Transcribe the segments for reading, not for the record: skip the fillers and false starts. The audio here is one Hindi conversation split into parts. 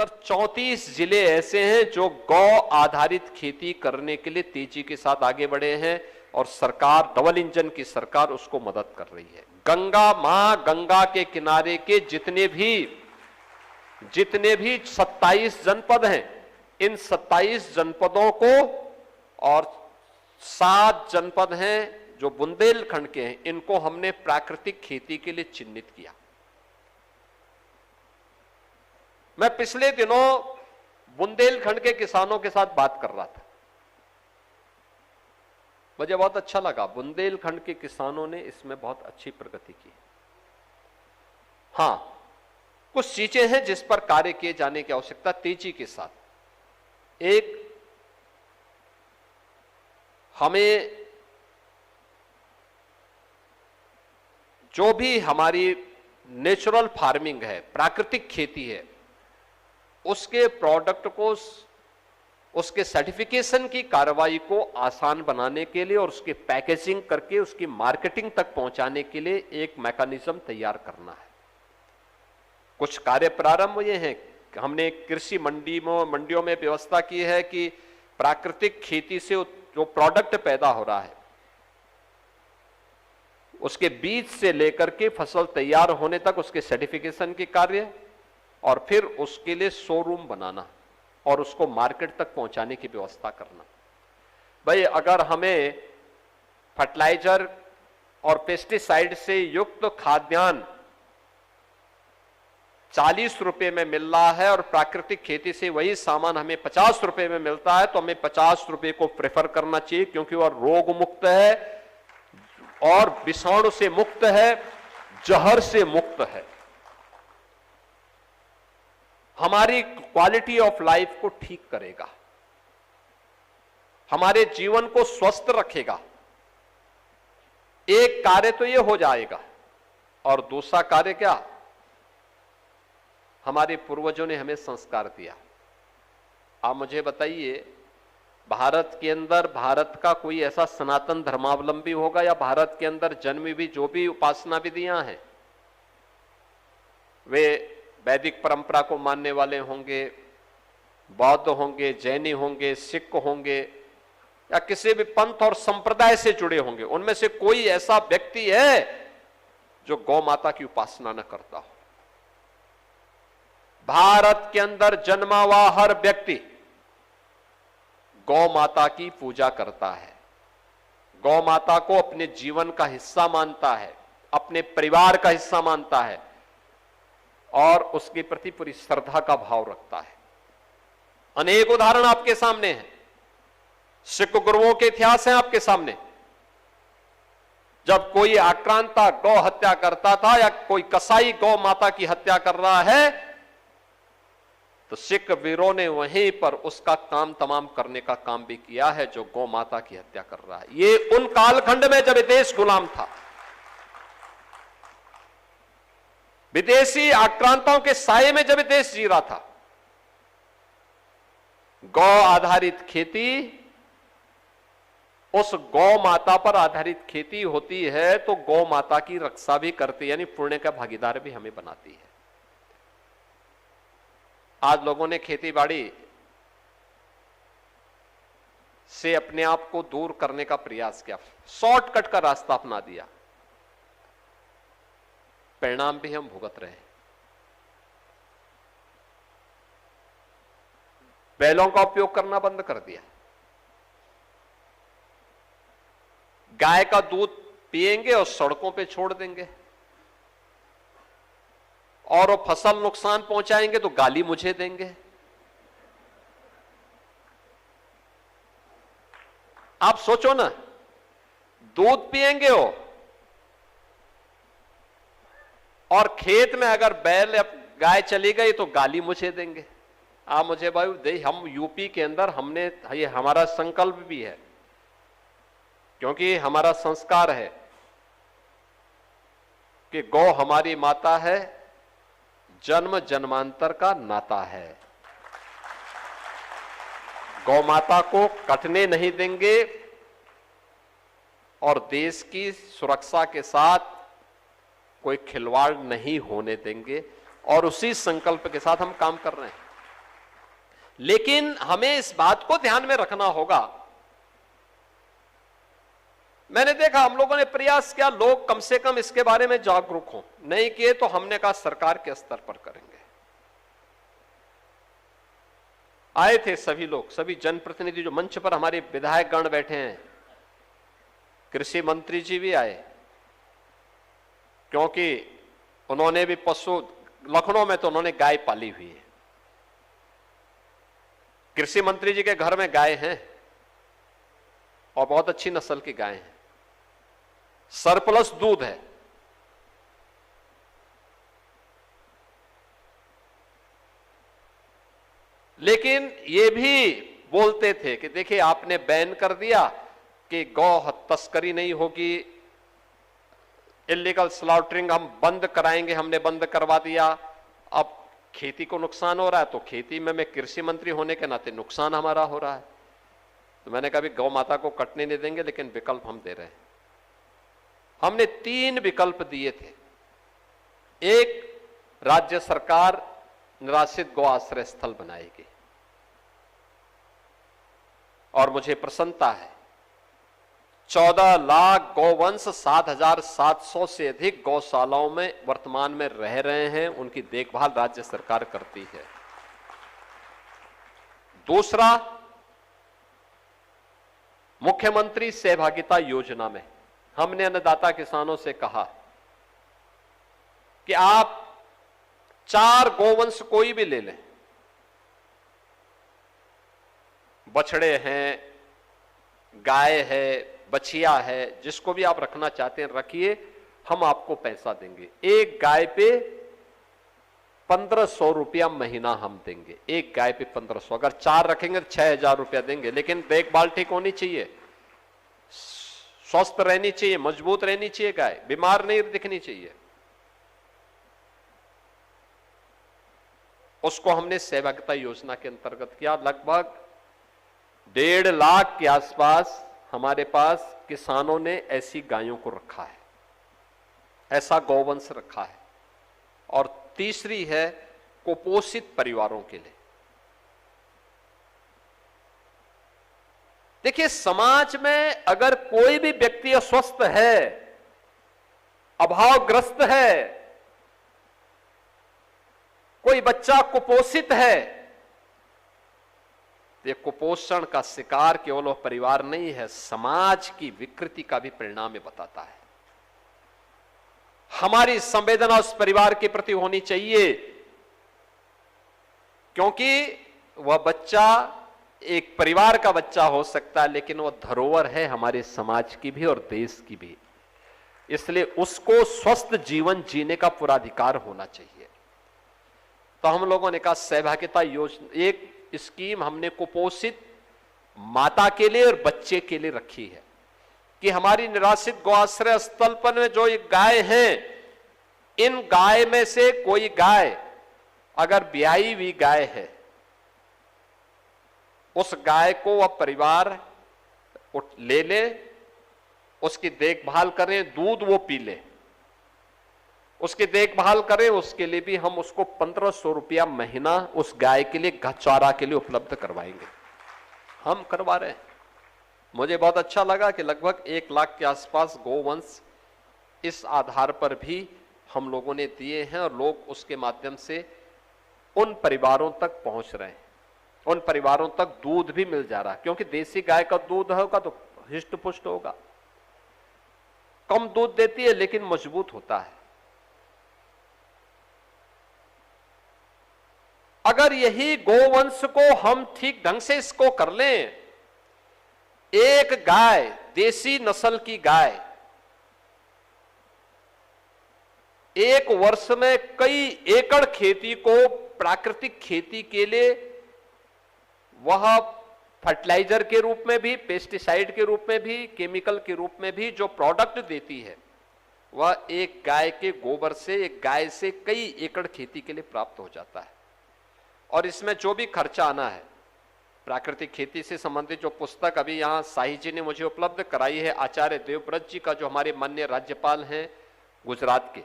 34 जिले ऐसे हैं जो गौ आधारित खेती करने के लिए तेजी के साथ आगे बढ़े हैं और सरकार, डबल इंजन की सरकार, उसको मदद कर रही है। गंगा मां, गंगा के किनारे के जितने भी 27 जनपद हैं, इन 27 जनपदों को और 7 जनपद हैं जो बुंदेलखंड के हैं, इनको हमने प्राकृतिक खेती के लिए चिन्हित किया। मैं पिछले दिनों बुंदेलखंड के किसानों के साथ बात कर रहा था, मुझे बहुत अच्छा लगा। बुंदेलखंड के किसानों ने इसमें बहुत अच्छी प्रगति की। हां, कुछ चीजें हैं जिस पर कार्य किए जाने की आवश्यकता तेजी के साथ। एक, हमें जो भी हमारी नेचुरल फार्मिंग है, प्राकृतिक खेती है, उसके प्रोडक्ट को, उसके सर्टिफिकेशन की कार्रवाई को आसान बनाने के लिए और उसकी पैकेजिंग करके उसकी मार्केटिंग तक पहुंचाने के लिए एक मैकेनिज्म तैयार करना है। कुछ कार्य प्रारंभ हुए हैं। हमने कृषि मंडियों में व्यवस्था की है कि प्राकृतिक खेती से जो प्रोडक्ट पैदा हो रहा है, उसके बीज से लेकर के फसल तैयार होने तक उसके सर्टिफिकेशन के कार्य, और फिर उसके लिए शोरूम बनाना और उसको मार्केट तक पहुंचाने की व्यवस्था करना। भाई, अगर हमें फर्टिलाइजर और पेस्टिसाइड से युक्त खाद्यान्न 40 रुपए में मिल रहा है और प्राकृतिक खेती से वही सामान हमें 50 रुपए में मिलता है, तो हमें 50 रुपए को प्रेफर करना चाहिए, क्योंकि वह रोग मुक्त है और विषाणु से मुक्त है, जहर से मुक्त है, हमारी क्वालिटी ऑफ लाइफ को ठीक करेगा, हमारे जीवन को स्वस्थ रखेगा। एक कार्य तो यह हो जाएगा, और दूसरा कार्य क्या? हमारे पूर्वजों ने हमें संस्कार दिया। आप मुझे बताइए, भारत के अंदर भारत का कोई ऐसा सनातन धर्मावलंबी होगा या भारत के अंदर जन्मी भी जो भी उपासना विधियां हैं, वे वैदिक परंपरा को मानने वाले होंगे, बौद्ध होंगे, जैनी होंगे, सिख होंगे, या किसी भी पंथ और संप्रदाय से जुड़े होंगे, उनमें से कोई ऐसा व्यक्ति है जो गौ माता की उपासना न करता हो? भारत के अंदर जन्मा हुआ हर व्यक्ति गौ माता की पूजा करता है, गौ माता को अपने जीवन का हिस्सा मानता है, अपने परिवार का हिस्सा मानता है और उसके प्रति पूरी श्रद्धा का भाव रखता है। अनेक उदाहरण आपके सामने हैं, सिख गुरुओं के इतिहास हैं आपके सामने। जब कोई आक्रांता गौ हत्या करता था या कोई कसाई गौ माता की हत्या कर रहा है, तो सिख वीरों ने वहीं पर उसका काम तमाम करने का काम भी किया है जो गौ माता की हत्या कर रहा है। ये उन कालखंड में जब देश गुलाम था, विदेशी आक्रांताओं के साये में जब देश जी रहा था। गौ आधारित खेती, उस गौ माता पर आधारित खेती होती है तो गौ माता की रक्षा भी करती है, यानी पुण्य का भागीदार भी हमें बनाती है। आज लोगों ने खेती बाड़ी से अपने आप को दूर करने का प्रयास किया, शॉर्टकट का रास्ता अपना दिया, परिणाम भी हम भुगत रहे हैं। बैलों का उपयोग करना बंद कर दिया, गाय का दूध पिएंगे और सड़कों पे छोड़ देंगे, और वो फसल नुकसान पहुंचाएंगे तो गाली मुझे देंगे। आप सोचो ना, दूध पिएंगे हो और खेत में अगर बैल या गाय चली गई तो गाली मुझे देंगे। आप मुझे भाई, हम यूपी के अंदर हमने, ये हमारा संकल्प भी है, क्योंकि हमारा संस्कार है कि गौ हमारी माता है, जन्म जन्मांतर का नाता है। गौ माता को कटने नहीं देंगे और देश की सुरक्षा के साथ कोई खिलवाड़ नहीं होने देंगे, और उसी संकल्प के साथ हम काम कर रहे हैं। लेकिन हमें इस बात को ध्यान में रखना होगा। मैंने देखा हम लोगों ने प्रयास किया लोग कम से कम इसके बारे में जागरूक हों, नहीं किए तो हमने कहा सरकार के स्तर पर करेंगे। आए थे सभी लोग, सभी जनप्रतिनिधि जो मंच पर हमारे विधायक गण बैठे हैं, कृषि मंत्री जी भी आए, क्योंकि उन्होंने भी पशु, लखनऊ में तो उन्होंने गाय पाली हुई है। कृषि मंत्री जी के घर में गाय हैं और बहुत अच्छी नस्ल की गाय हैं, सरप्लस दूध है। लेकिन ये भी बोलते थे कि देखिए आपने बैन कर दिया कि गौ तस्करी नहीं होगी, इलीगल स्लॉटरिंग हम बंद कराएंगे, हमने बंद करवा दिया। अब खेती को नुकसान हो रहा है तो खेती में मैं कृषि मंत्री होने के नाते नुकसान हमारा हो रहा है। तो मैंने कहा गौ माता को कटने नहीं देंगे, लेकिन विकल्प हम दे रहे हैं। हमने 3 विकल्प दिए थे। एक, राज्य सरकार निराश्रित गौ आश्रय स्थल बनाएगी, और मुझे प्रसन्नता है 14 लाख गौवंश 7,700 से अधिक गौशालाओं में वर्तमान में रह रहे हैं, उनकी देखभाल राज्य सरकार करती है। दूसरा, मुख्यमंत्री सहभागिता योजना में हमने अन्नदाता किसानों से कहा कि आप 4 गौवंश कोई भी ले लें, बछड़े हैं, गाय है, बछिया है, जिसको भी आप रखना चाहते हैं रखिए, हम आपको पैसा देंगे। एक गाय पे 1500 रुपया महीना हम देंगे। एक गाय पे 1500, अगर 4 रखेंगे तो 6000 रुपया देंगे। लेकिन देखभाल ठीक होनी चाहिए, स्वस्थ रहनी चाहिए, मजबूत रहनी चाहिए, गाय बीमार नहीं दिखनी चाहिए। उसको हमने सहभागिता योजना के अंतर्गत किया। लगभग 1.5 लाख के आसपास हमारे पास किसानों ने ऐसी गायों को रखा है, ऐसा गौवंश रखा है। और तीसरी है कुपोषित परिवारों के लिए। देखिए, समाज में अगर कोई भी व्यक्ति अस्वस्थ है, अभावग्रस्त है, कोई बच्चा कुपोषित है, ये कुपोषण का शिकार केवल वह परिवार नहीं है, समाज की विकृति का भी परिणाम ये बताता है। हमारी संवेदना उस परिवार के प्रति होनी चाहिए, क्योंकि वह बच्चा एक परिवार का बच्चा हो सकता है, लेकिन वह धरोहर है हमारे समाज की भी और देश की भी। इसलिए उसको स्वस्थ जीवन जीने का पूरा अधिकार होना चाहिए। तो हम लोगों ने कहा सहभागिता योजना, एक स्कीम हमने कुपोषित माता के लिए और बच्चे के लिए रखी है कि हमारी निराश्रित गौआश्रय स्थल पर में जो एक गाय हैं, इन गाय में से कोई गाय अगर ब्याई हुई गाय है, उस गाय को वह परिवार ले ले, उसकी देखभाल करें, दूध वो पी ले, उसकी देखभाल करें, उसके लिए भी हम उसको 1500 रुपया महीना उस गाय के लिए चारा के लिए उपलब्ध करवाएंगे। हम करवा रहे हैं। मुझे बहुत अच्छा लगा कि लगभग 1 लाख के आसपास गोवंश इस आधार पर भी हम लोगों ने दिए हैं, और लोग उसके माध्यम से उन परिवारों तक पहुंच रहे हैं, उन परिवारों तक दूध भी मिल जा रहा है। क्योंकि देसी गाय का दूध होगा तो हिष्ट पुष्ट होगा, कम दूध देती है लेकिन मजबूत होता है। अगर यही गोवंश को हम ठीक ढंग से इसको कर लें, एक गाय, देसी नस्ल की गाय, एक वर्ष में कई एकड़ खेती को प्राकृतिक खेती के लिए वह फर्टिलाइजर के रूप में भी, पेस्टिसाइड के रूप में भी, केमिकल के रूप में भी जो प्रोडक्ट देती है, वह एक गाय के गोबर से, एक गाय से कई एकड़ खेती के लिए प्राप्त हो जाता है। और इसमें जो भी खर्चा आना है, प्राकृतिक खेती से संबंधित जो पुस्तक अभी यहाँ साही जी ने मुझे उपलब्ध कराई है, आचार्य देवव्रत जी का, जो हमारे माननीय राज्यपाल हैं गुजरात के,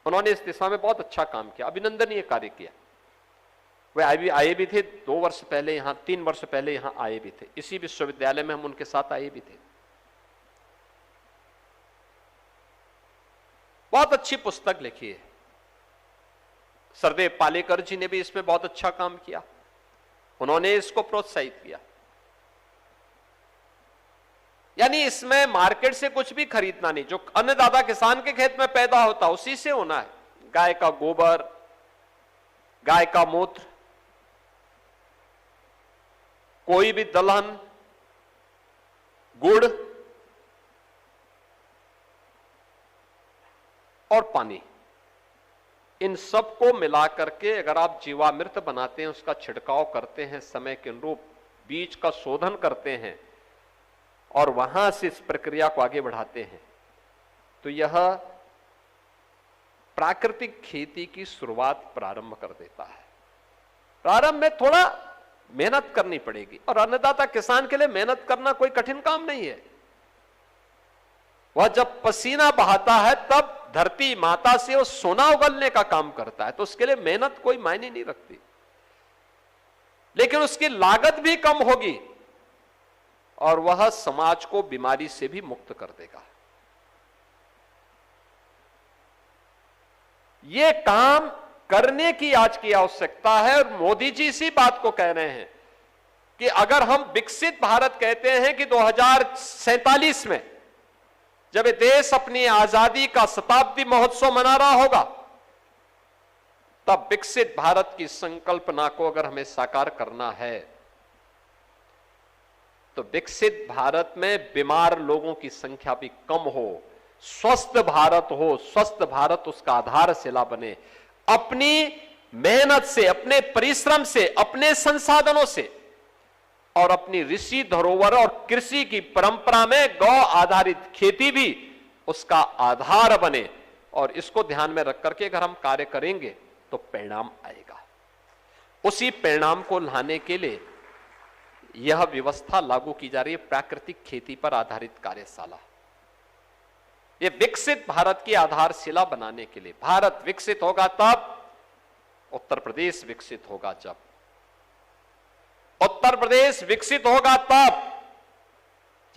उन्होंने इस दिशा में बहुत अच्छा काम किया, अभिनंदनीय कार्य किया। वे आए भी थे 2 वर्ष पहले यहां, 3 वर्ष पहले यहां आए भी थे, इसी विश्वविद्यालय में हम उनके साथ आए भी थे। बहुत अच्छी पुस्तक लिखी है। सरदेव पालेकर जी ने भी इसमें बहुत अच्छा काम किया, उन्होंने इसको प्रोत्साहित किया। यानी इसमें मार्केट से कुछ भी खरीदना नहीं, जो अन्नदाता किसान के खेत में पैदा होता उसी से होना है। गाय का गोबर, गाय का मूत्र, कोई भी दलहन, गुड़ और पानी, इन सबको मिलाकर के अगर आप जीवामृत बनाते हैं, उसका छिड़काव करते हैं, समय के अनुरूप बीज का शोधन करते हैं और वहां से इस प्रक्रिया को आगे बढ़ाते हैं, तो यह प्राकृतिक खेती की शुरुआत प्रारंभ कर देता है। प्रारंभ में थोड़ा मेहनत करनी पड़ेगी, और अन्नदाता किसान के लिए मेहनत करना कोई कठिन काम नहीं है। वह जब पसीना बहाता है तब धरती माता से वो सोना उगलने का काम करता है, तो उसके लिए मेहनत कोई मायने नहीं रखती, लेकिन उसकी लागत भी कम होगी और वह समाज को बीमारी से भी मुक्त कर देगा। यह काम करने की आज की आवश्यकता है, और मोदी जी इसी बात को कह रहे हैं कि अगर हम विकसित भारत कहते हैं कि 2047 में जब ये देश अपनी आजादी का शताब्दी महोत्सव मना रहा होगा, तब विकसित भारत की संकल्पना को अगर हमें साकार करना है, तो विकसित भारत में बीमार लोगों की संख्या भी कम हो, स्वस्थ भारत हो, स्वस्थ भारत उसका आधारशिला बने। अपनी मेहनत से, अपने परिश्रम से, अपने संसाधनों से और अपनी ऋषि धरोहर और कृषि की परंपरा में गौ आधारित खेती भी उसका आधार बने, और इसको ध्यान में रख करके अगर हम कार्य करेंगे तो परिणाम आएगा। उसी परिणाम को लाने के लिए यह व्यवस्था लागू की जा रही है, प्राकृतिक खेती पर आधारित कार्यशाला। यह विकसित भारत की आधारशिला बनाने के लिए। भारत विकसित होगा तब, उत्तर प्रदेश विकसित होगा जब, उत्तर प्रदेश विकसित होगा तब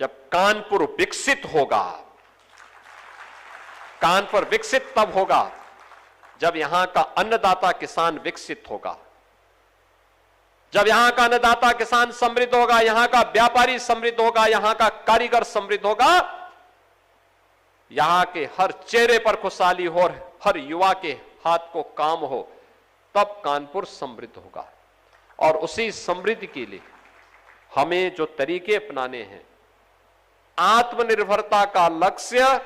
जब कानपुर विकसित होगा। कानपुर विकसित तब होगा जब यहां का अन्नदाता किसान विकसित होगा, जब यहां का अन्नदाता किसान समृद्ध होगा, यहां का व्यापारी समृद्ध होगा, यहां का कारीगर समृद्ध होगा, यहां के हर चेहरे पर खुशहाली हो, हर युवा के हाथ को काम हो, तब कानपुर समृद्ध होगा। और उसी समृद्धि के लिए हमें जो तरीके अपनाने हैं, आत्मनिर्भरता का लक्ष्य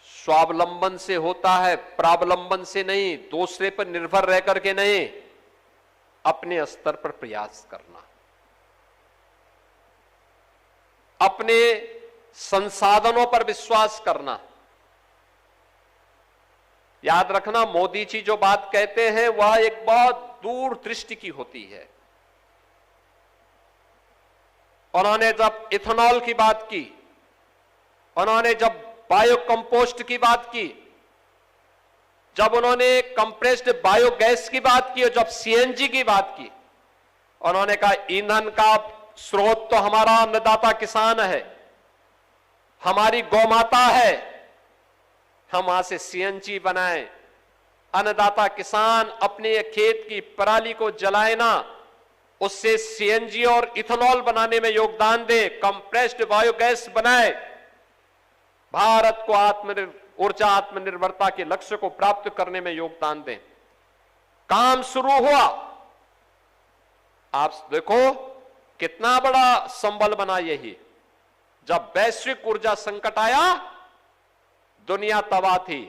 स्वावलंबन से होता है, प्रावलंबन से नहीं, दूसरे पर निर्भर रह करके नहीं, अपने स्तर पर प्रयास करना, अपने संसाधनों पर विश्वास करना। याद रखना, मोदी जी जो बात कहते हैं वह एक बहुत दूर दृष्टि की होती है। उन्होंने जब इथेनॉल की बात की, उन्होंने जब बायो कंपोस्ट की बात की, जब उन्होंने कंप्रेस्ड बायोगैस की बात की और जब सीएनजी की बात की, उन्होंने कहा ईंधन का स्रोत तो हमारा अन्नदाता किसान है, हमारी गौमाता है, हम वहां से सीएनजी बनाएं, अन्नदाता किसान अपने खेत की पराली को जलाए ना, उससे सीएनजी और इथेनॉल बनाने में योगदान दे, कंप्रेस्ड बायोगैस बनाए, भारत को ऊर्जा आत्मनिर्भरता के लक्ष्य को प्राप्त करने में योगदान दें। काम शुरू हुआ, आप देखो कितना बड़ा संबल बना। यही जब वैश्विक ऊर्जा संकट आया, दुनिया तबाह थी,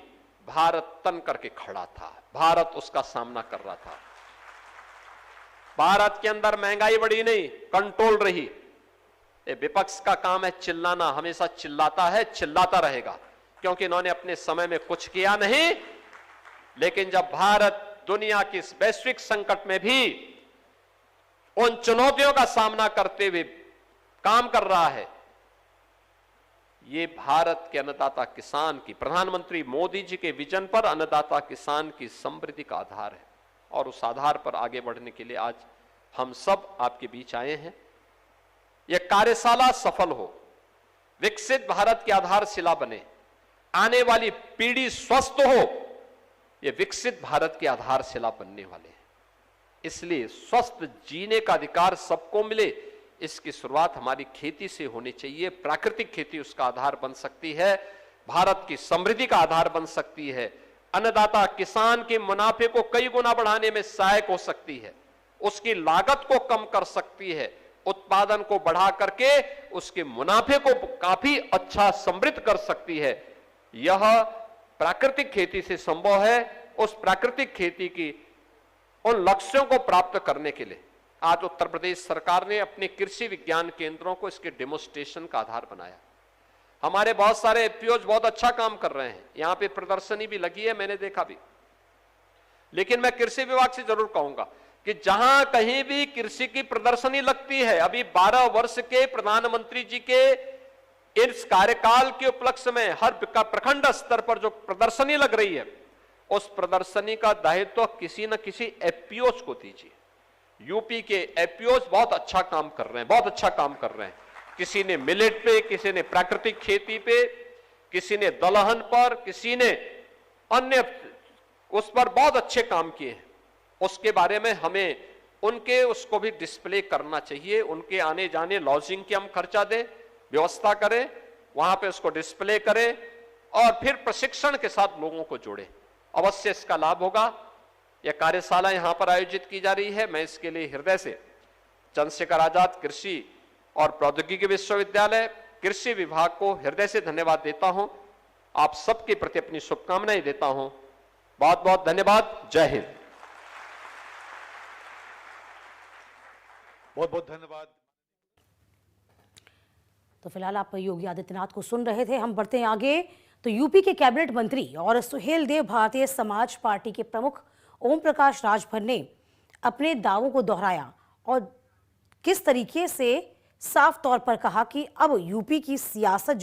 भारत तन करके खड़ा था, भारत उसका सामना कर रहा था। भारत के अंदर महंगाई बढ़ी नहीं, कंट्रोल रही। ये विपक्ष का काम है चिल्लाना, हमेशा चिल्लाता है, चिल्लाता रहेगा, क्योंकि इन्होंने अपने समय में कुछ किया नहीं। लेकिन जब भारत दुनिया की इस वैश्विक संकट में भी उन चुनौतियों का सामना करते हुए काम कर रहा है, ये भारत के अन्नदाता किसान की, प्रधानमंत्री मोदी जी के विजन पर अन्नदाता किसान की समृद्धि का आधार है। और उस आधार पर आगे बढ़ने के लिए आज हम सब आपके बीच आए हैं। यह कार्यशाला सफल हो, विकसित भारत की आधारशिला बने, आने वाली पीढ़ी स्वस्थ हो, यह विकसित भारत की आधारशिला बनने वाले हैं। इसलिए स्वस्थ जीने का अधिकार सबको मिले, इसकी शुरुआत हमारी खेती से होनी चाहिए। प्राकृतिक खेती उसका आधार बन सकती है, भारत की समृद्धि का आधार बन सकती है, अन्नदाता किसान के मुनाफे को कई गुना बढ़ाने में सहायक हो सकती है, उसकी लागत को कम कर सकती है, उत्पादन को बढ़ा करके उसके मुनाफे को काफी अच्छा समृद्ध कर सकती है। यह प्राकृतिक खेती से संभव है। उस प्राकृतिक खेती की उन लक्ष्यों को प्राप्त करने के लिए आज उत्तर प्रदेश सरकार ने अपने कृषि विज्ञान केंद्रों को इसके डेमोन्स्ट्रेशन का आधार बनाया। हमारे बहुत सारे एफपीओज बहुत अच्छा काम कर रहे हैं, यहां पे प्रदर्शनी भी लगी है, मैंने देखा भी। लेकिन मैं कृषि विभाग से जरूर कहूंगा कि जहां कहीं भी कृषि की प्रदर्शनी लगती है, अभी 12 वर्ष के प्रधानमंत्री जी के इस कार्यकाल के उपलक्ष्य में हर प्रखंड स्तर पर जो प्रदर्शनी लग रही है, उस प्रदर्शनी का दायित्व किसी न किसी एफपीओज को दीजिए। यूपी के एफपीओज बहुत अच्छा काम कर रहे हैं, बहुत अच्छा काम कर रहे हैं। किसी ने मिलेट पे, किसी ने प्राकृतिक खेती पे, किसी ने दलहन पर, किसी ने अन्य उस पर बहुत अच्छे काम किए हैं। उसके बारे में हमें उनके उसको भी डिस्प्ले करना चाहिए। उनके आने जाने लॉजिंग की हम खर्चा दें, व्यवस्था करें, वहां पे उसको डिस्प्ले करें और फिर प्रशिक्षण के साथ लोगों को जोड़ें। अवश्य इसका लाभ होगा। यह कार्यशाला यहां पर आयोजित की जा रही है, मैं इसके लिए हृदय से चंद्रशेखर आजाद कृषि और प्रौद्योगिकी विश्वविद्यालय, कृषि विभाग को हृदय से धन्यवाद देता हूं। आप सबके प्रति अपनी शुभकामनाएं देता हूं। बहुत बहुत धन्यवाद। जय हिंद। बहुत बहुत धन्यवाद। तो फिलहाल आप योगी आदित्यनाथ को सुन रहे थे। हम बढ़ते हैं आगे। तो यूपी के कैबिनेट मंत्री और सुहेलदेव भारतीय समाज पार्टी के प्रमुख ओम प्रकाश राजभर ने अपने दावों को दोहराया और किस तरीके से साफ तौर पर कहा कि अब यूपी की सियासत